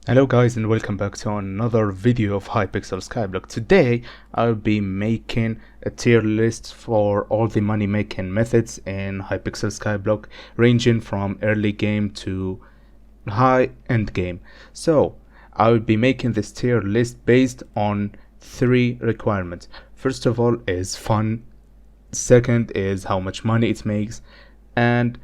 Hello guys, and welcome back to another video of Hypixel Skyblock. Today I'll be making a tier list for all the money making methods in Hypixel Skyblock, ranging from early game to high end game. So I will be making this tier list based on three requirements. First of all is fun, second is how much money it makes, and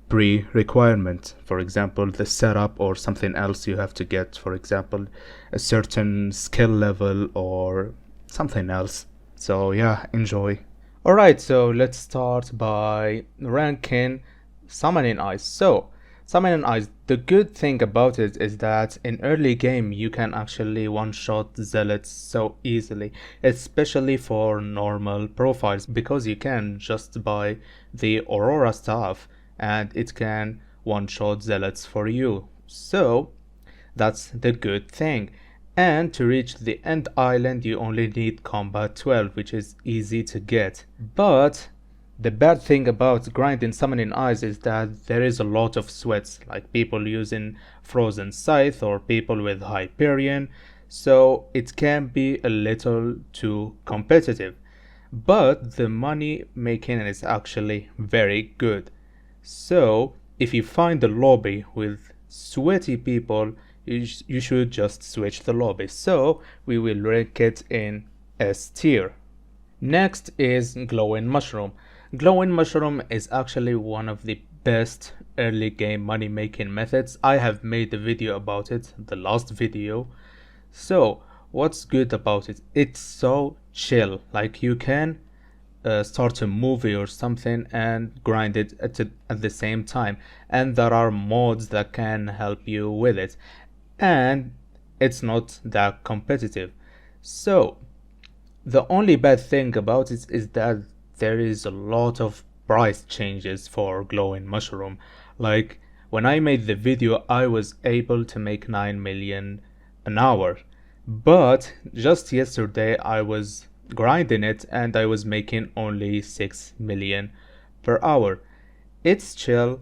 pre-requirement, for example the setup or something else you have to get, for example a certain skill level or something else. So yeah, enjoy. Alright, so let's start by ranking summoning eyes. So summoning eyes, the good thing about it is that in early game you can actually one-shot zealots so easily, especially for normal profiles, because you can just buy the aurora staff and it can one-shot zealots for you. So that's the good thing. And to reach the end island you only need combat 12, which is easy to get. But the bad thing about grinding summoning eyes is that there is a lot of sweats, like people using frozen scythe or people with Hyperion, so it can be a little too competitive. But the money making is actually very good. So if you find a lobby with sweaty people, you should just switch the lobby. So we will rank it in S tier. Next is glowing mushroom. Glowing mushroom is actually one of the best early game money making methods. I have made a video about it, the last video. So what's good about it? It's so chill, like you can start a movie or something and grind it at the same time, and there are mods that can help you with it, and it's not that competitive. So the only bad thing about it is that there is a lot of price changes for glowing mushroom. Like when I made the video I was able to make 9 million an hour, but just yesterday I was grinding it and I was making only 6 million per hour. It's chill,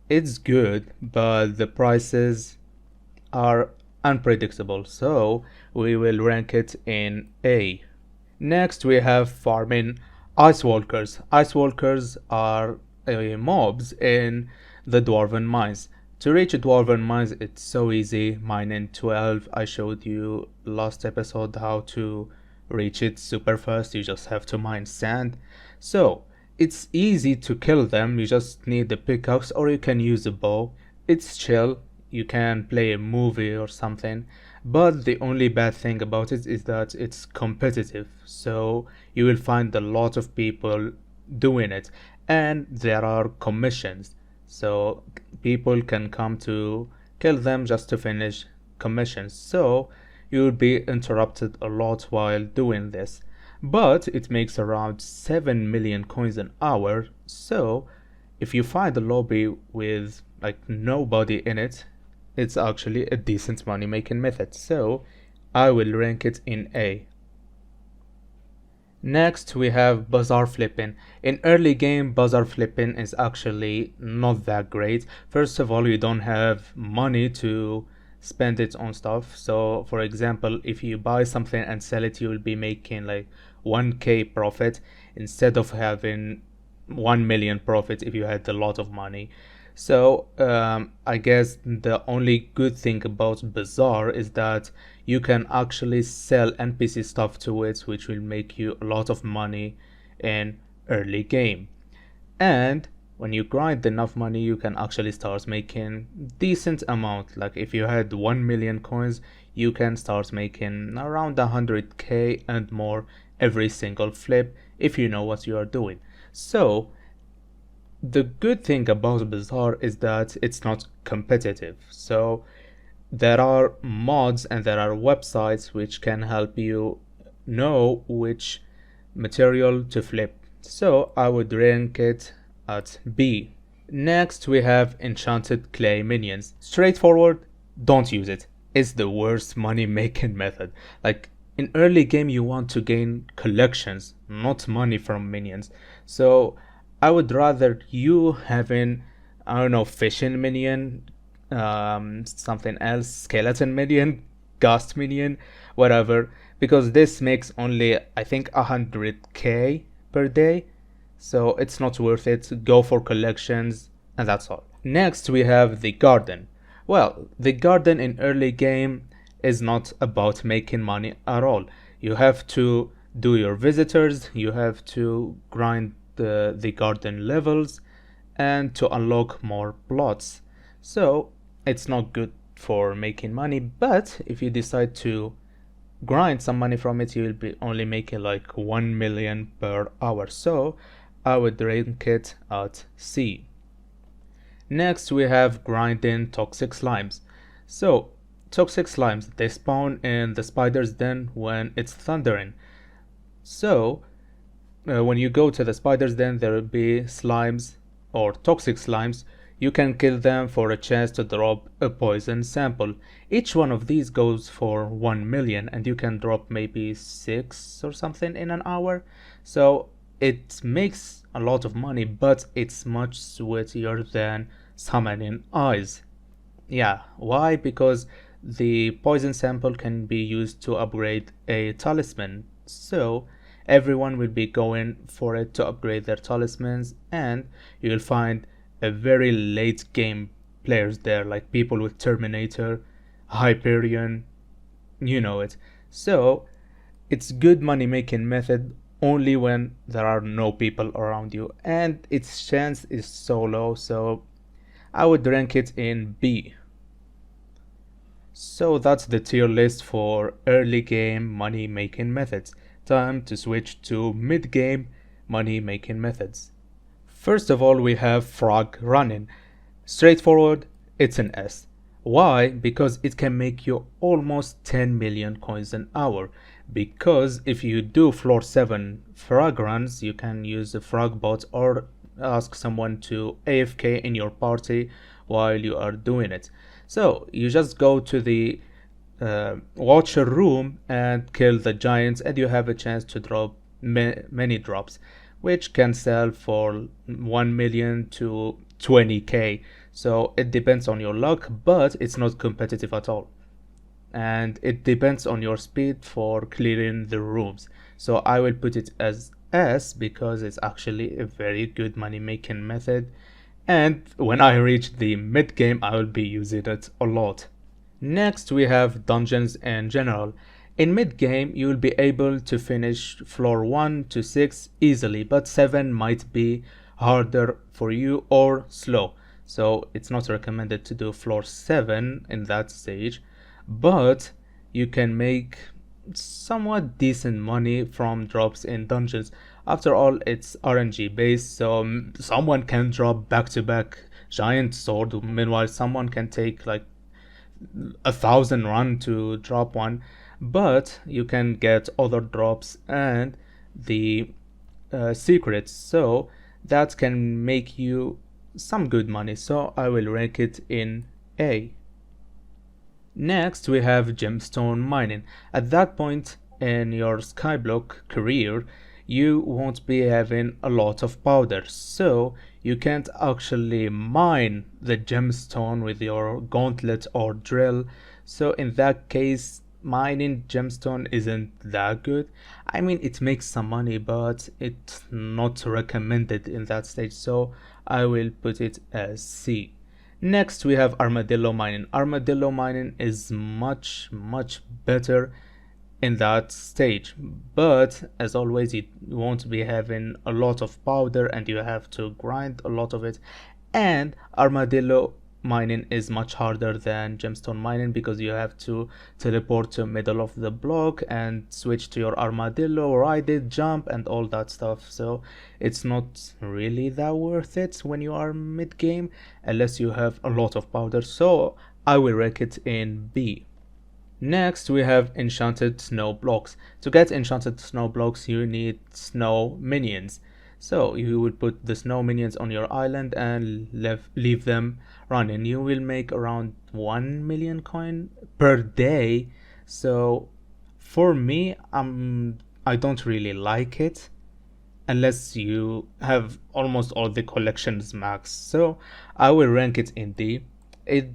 it's good, but the prices are unpredictable, so we will rank it in A. Next we have farming ice walkers. Ice walkers are mobs in the dwarven mines. To reach a dwarven mines it's so easy, mining 12. I showed you last episode how to reach it super fast. You just have to mine sand, so it's easy to kill them. You just need a pickaxe or you can use a bow. It's chill, you can play a movie or something, but the only bad thing about it is that it's competitive, so you will find a lot of people doing it, and there are commissions, so people can come to kill them just to finish commissions, so you will be interrupted a lot while doing this. But it makes around 7 million coins an hour, so if you find a lobby with like nobody in it, it's actually a decent money making method, so I will rank it in A. Next we have bazaar flipping. In early game bazaar flipping is actually not that great. First of all, you don't have money to spend it on stuff, so for example if you buy something and sell it you will be making like 1k profit instead of having 1 million profit if you had a lot of money. So I guess the only good thing about bazaar is that you can actually sell NPC stuff to it, which will make you a lot of money in early game. And when you grind enough money you can actually start making decent amount. Like if you had 1 million coins you can start making around 100k and more every single flip if you know what you are doing. So the good thing about bazaar is that it's not competitive, so there are mods and there are websites which can help you know which material to flip, so I would rank it at B. Next we have enchanted clay minions. Straightforward, don't use it. It's the worst money making method. Like in early game you want to gain collections, not money from minions, so I would rather you having, I don't know, fishing minion something else, skeleton minion, ghost minion, whatever, because this makes only I think 100k per day, so it's not worth it. Go for collections and that's all. Next we have the garden. Well, the garden in early game is not about making money at all. You have to do your visitors, you have to grind the garden levels and to unlock more plots. So it's not good for making money, but if you decide to grind some money from it, you will be only making like 1 million per hour. So I would rank it at C. Next we have grinding toxic slimes. So toxic slimes, they spawn in the spider's den when it's thundering. So when you go to the spider's den, there will be slimes or toxic slimes. You can kill them for a chance to drop a poison sample. Each one of these goes for 1 million and you can drop maybe 6 or something in an hour. So it makes a lot of money, but it's much sweatier than summoning eyes. Yeah, why? Because the poison sample can be used to upgrade a talisman. So everyone will be going for it to upgrade their talismans, and you'll find a very late game players there, like people with Terminator, Hyperion, you know it. So it's good money making method only when there are no people around you, and its chance is so low, so I would rank it in B. So that's the tier list for early game money making methods. Time to switch to mid game money making methods. First of all, we have frog running. Straightforward, it's an S. Why? Because it can make you almost 10 million coins an hour. Because if you do floor 7 frog runs, you can use a frog bot or ask someone to AFK in your party while you are doing it. So you just go to the watcher room and kill the giants, and you have a chance to drop many drops, which can sell for 1 million to 20k. So it depends on your luck, but it's not competitive at all. And it depends on your speed for clearing the rooms. So I will put it as S because it's actually a very good money making method. And when I reach the mid game, I will be using it a lot. Next we have dungeons in general. In mid game you will be able to finish floor 1 to 6 easily, but 7 might be harder for you or slow. So it's not recommended to do floor 7 in that stage, but you can make somewhat decent money from drops in dungeons. After all, it's RNG based, so someone can drop back to back giant sword, meanwhile someone can take like 1,000 run to drop one, but you can get other drops and the secrets, so that can make you some good money. So I will rank it in A. Next we have gemstone mining. At that point in your skyblock career, you won't be having a lot of powder, so you can't actually mine the gemstone with your gauntlet or drill. So in that case, mining gemstone isn't that good. I mean, it makes some money, but it's not recommended in that stage, so I will put it as C. Next we have armadillo mining. Armadillo mining is much better in that stage, but as always you won't be having a lot of powder and you have to grind a lot of it, and armadillo mining is much harder than gemstone mining because you have to teleport to middle of the block and switch to your armadillo, ride it, jump and all that stuff. So it's not really that worth it when you are mid game unless you have a lot of powder, so I will rank it in B. Next we have enchanted snow blocks. To get enchanted snow blocks you need snow minions. So you will put the snow minions on your island and leave them running. You will make around 1 million coin per day. So for me, I don't really like it unless you have almost all the collections max. So I will rank it in D. It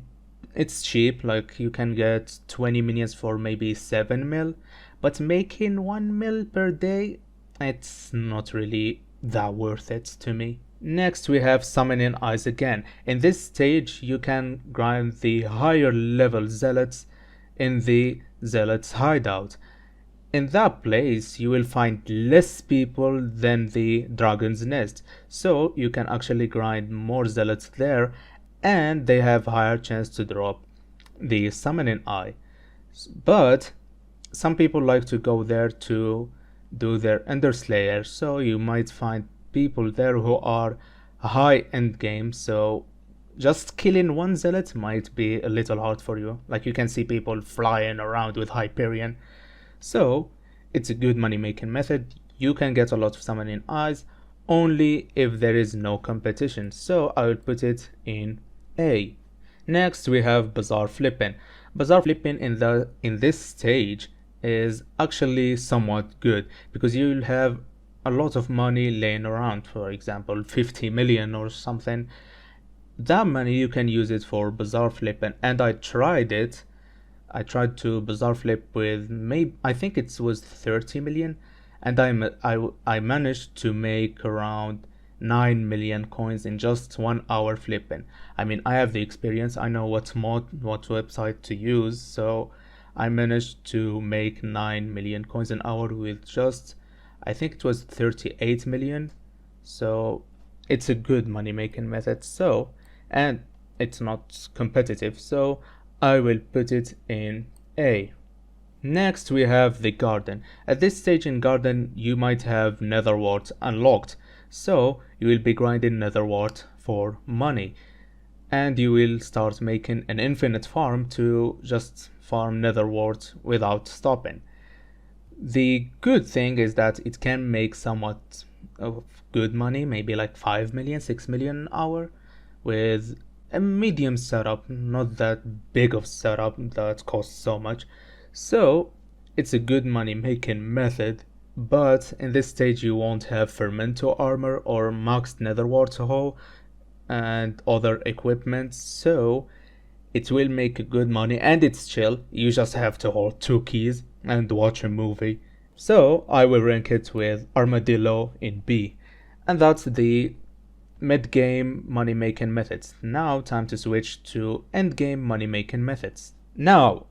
it's cheap, like you can get 20 minions for maybe 7 mil, but making 1 mil per day, it's not really that worth it to me. Next we have Summoning Eyes again. In this stage you can grind the higher level zealots in the zealots hideout. In that place you will find less people than the dragon's nest, so you can actually grind more zealots there, and they have higher chance to drop the Summoning Eye. But some people like to go there to do their Ender Slayer, so you might find people there who are high end game, so just killing one zealot might be a little hard for you. Like you can see people flying around with Hyperion, so it's a good money making method. You can get a lot of Summoning Eyes only if there is no competition, so I will put it in A. Next we have Bazaar Flipping. Bazaar Flipping in this stage is actually somewhat good because you'll have a lot of money laying around, for example 50 million or something. That money you can use it for Bazaar Flipping, and I tried it. I tried to Bazaar Flip with maybe, I think it was 30 million, and I managed to make around 9 million coins in just 1 hour flipping. I mean, I have the experience, I know what website to use, so I managed to make 9 million coins an hour with just, I think it was 38 million. So it's a good money making method, so, and it's not competitive, so I will put it in A. Next we have the garden. At this stage in garden you might have nether wart unlocked, so you will be grinding nether wart for money, and you will start making an infinite farm to just farm nether wart without stopping. The good thing is that it can make somewhat of good money, maybe like 5 million, 6 million an hour with a medium setup, not that big of setup that costs so much. So it's a good money making method, but in this stage you won't have fermento armor or maxed nether wart hoe and other equipment, so it will make good money and it's chill. You just have to hold 2 keys and watch a movie. So I will rank it with Armadillo in B, and that's the mid-game money making methods. Now time to switch to end-game money making methods. Now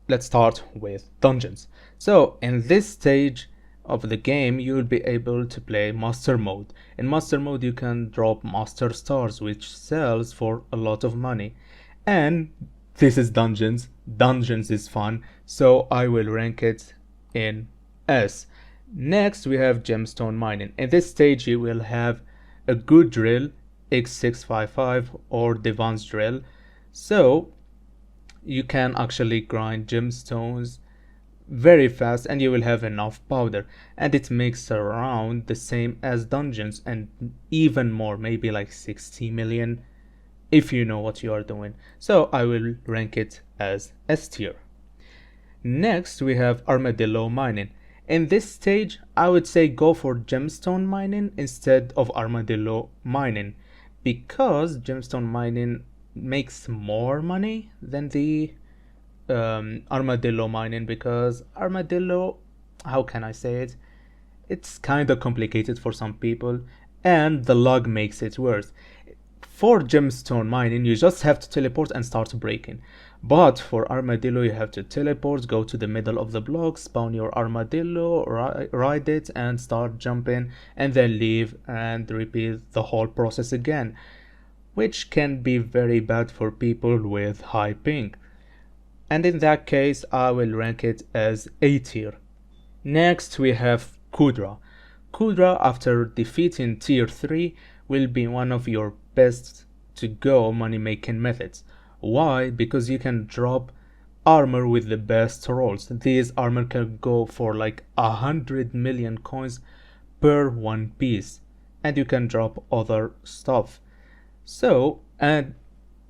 let's start with dungeons. So in this stage of the game you will be able to play master mode. In master mode you can drop master stars, which sells for a lot of money, and this is dungeons. Dungeons is fun, so I will rank it in S. Next we have gemstone mining. In this stage you will have a good drill, X655 or Divan's drill, so you can actually grind gemstones very fast and you will have enough powder, and it makes around the same as dungeons and even more, maybe like 60 million if you know what you are doing, so I will rank it as S tier. Next we have armadillo mining. In this stage I would say go for gemstone mining instead of armadillo mining, because gemstone mining makes more money than the armadillo mining, because armadillo, how can I say it, it's kind of complicated for some people and the lag makes it worse. For gemstone mining you just have to teleport and start breaking, but for armadillo you have to teleport, go to the middle of the block, spawn your armadillo, ride it and start jumping, and then leave and repeat the whole process again, which can be very bad for people with high ping, and in that case I will rank it as A tier. Next we have Kudra. Kudra, after defeating tier 3, will be one of your best to go money making methods. Why? Because you can drop armor with the best rolls. These armor can go for like 100 million coins per one piece, and you can drop other stuff. So, and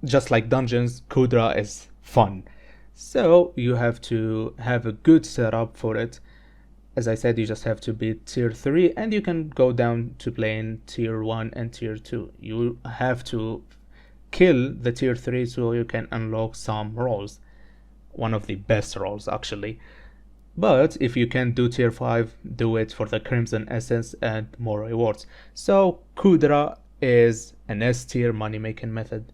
just like dungeons, Kudra is fun, so you have to have a good setup for it. As I said, you just have to be tier 3 and you can go down to playing tier 1 and tier 2. You have to kill the tier 3 so you can unlock some roles, one of the best roles actually. But if you can do tier 5, do it for the Crimson Essence and more rewards. So Kudra is an S tier money making method.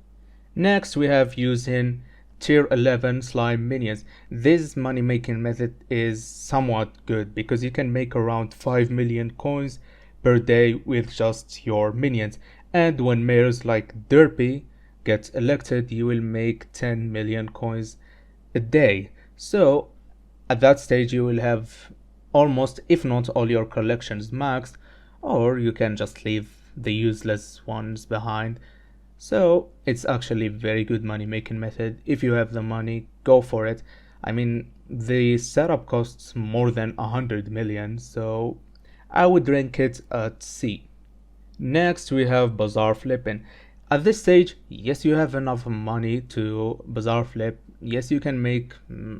Next we have using tier 11 slime minions. This money making method is somewhat good because you can make around 5 million coins per day with just your minions, and when mayors like Derpy get elected you will make 10 million coins a day. So at that stage you will have almost, if not all, your collections maxed, or you can just leave the useless ones behind. So it's actually very good money making method. If you have the money, go for it. I mean, the setup costs more than 100 million, so I would rank it at C. Next we have bazaar flipping. At this stage, yes, you have enough money to bazaar flip. Yes, you can make,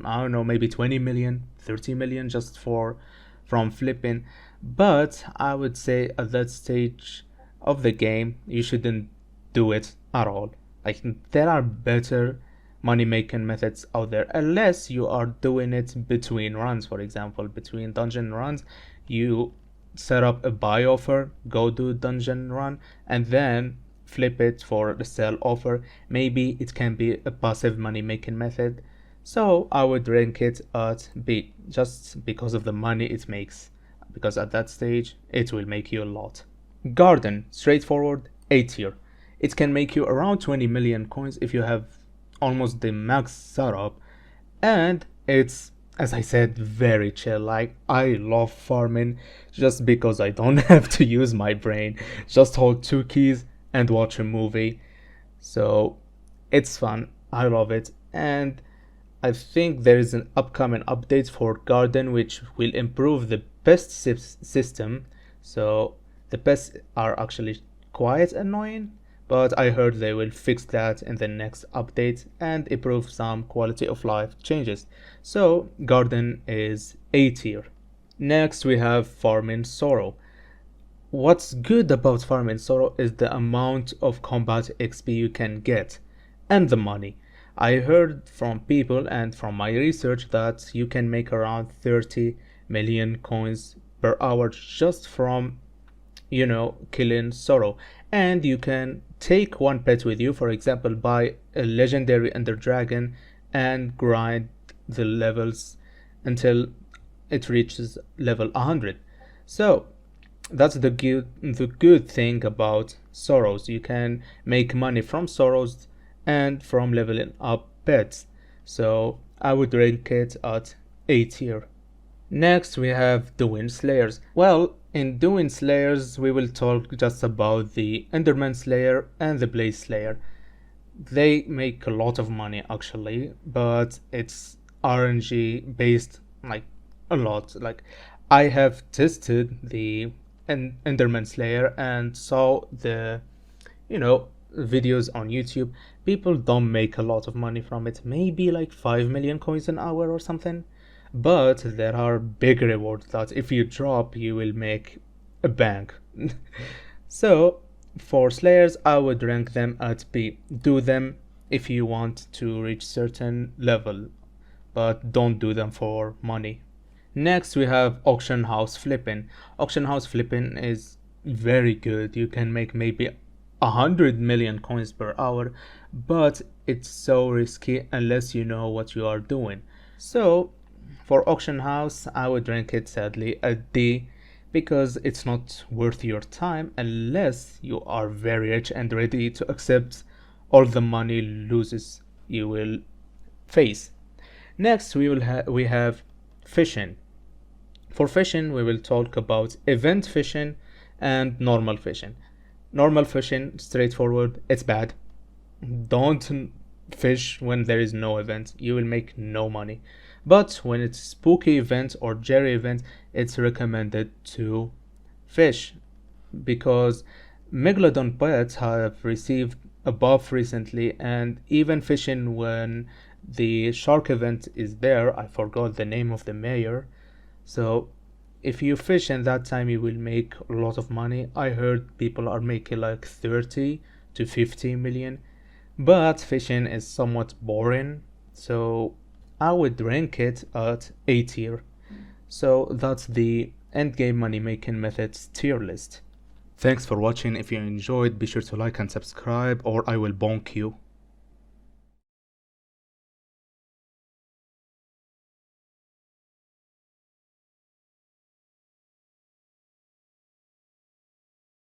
I don't know, maybe 20 million, 30 million just from flipping. But I would say at that stage of the game, you shouldn't do it at all. Like, there are better money making methods out there, unless you are doing it between runs. For example, between dungeon runs, you set up a buy offer, go do dungeon run, and then flip it for the sell offer. Maybe it can be a passive money making method, so I would rank it at B, just because of the money it makes, because at that stage it will make you a lot. Garden, straightforward, A tier. It can make you around 20 million coins if you have almost the max setup, and it's, as I said, very chill. Like, I love farming just because I don't have to use my brain, just hold 2 keys and watch a movie. So it's fun, I love it, and I think there is an upcoming update for Garden which will improve the pest system. So the pests are actually quite annoying, but I heard they will fix that in the next update and improve some quality of life changes. So Garden is A tier. Next we have Farming Sorrow. What's good about Farming Sorrow is the amount of combat XP you can get and the money. I heard from people and from my research that you can make around 30 million coins per hour just from, killing Sorrow. And you can take one pet with you, for example, buy a legendary Ender Dragon and grind the levels until it reaches level 100. So that's the good thing about Sorrows. You can make money from Sorrows and from leveling up pets. So I would rank it at A tier. Next we have Doing Slayers. Well, in Doing Slayers we will talk just about the Enderman Slayer and the Blaze Slayer. They make a lot of money actually, but it's RNG based, like a lot. Like, I have tested the Enderman Slayer and saw the videos on YouTube. People don't make a lot of money from it, maybe like 5 million coins an hour or something, but there are big rewards that if you drop you will make a bank. So for Slayers I would rank them at B. Do them if you want to reach certain level, but don't do them for money. Next we have Auction House Flipping. Auction House Flipping is very good. You can make maybe 100 million coins per hour, but it's so risky unless you know what you are doing. So for Auction House I would rank it sadly at D, because it's not worth your time unless you are very rich and ready to accept all the money losses you will face. Next we have fishing. For fishing we will talk about event fishing and normal fishing. Normal fishing, straightforward, it's bad. Don't fish when there is no event, you will make no money. But when it's spooky event or Jerry event, it's recommended to fish, because Megalodon pets have received a buff recently, and even fishing when the shark event is there, I forgot the name of the mayor. So if you fish in that time you will make a lot of money. I heard people are making like 30 to 50 million, but fishing is somewhat boring, so I would rank it at A tier. So that's the endgame money making methods tier list. Thanks for watching. If you enjoyed, be sure to like and subscribe or I will bonk you.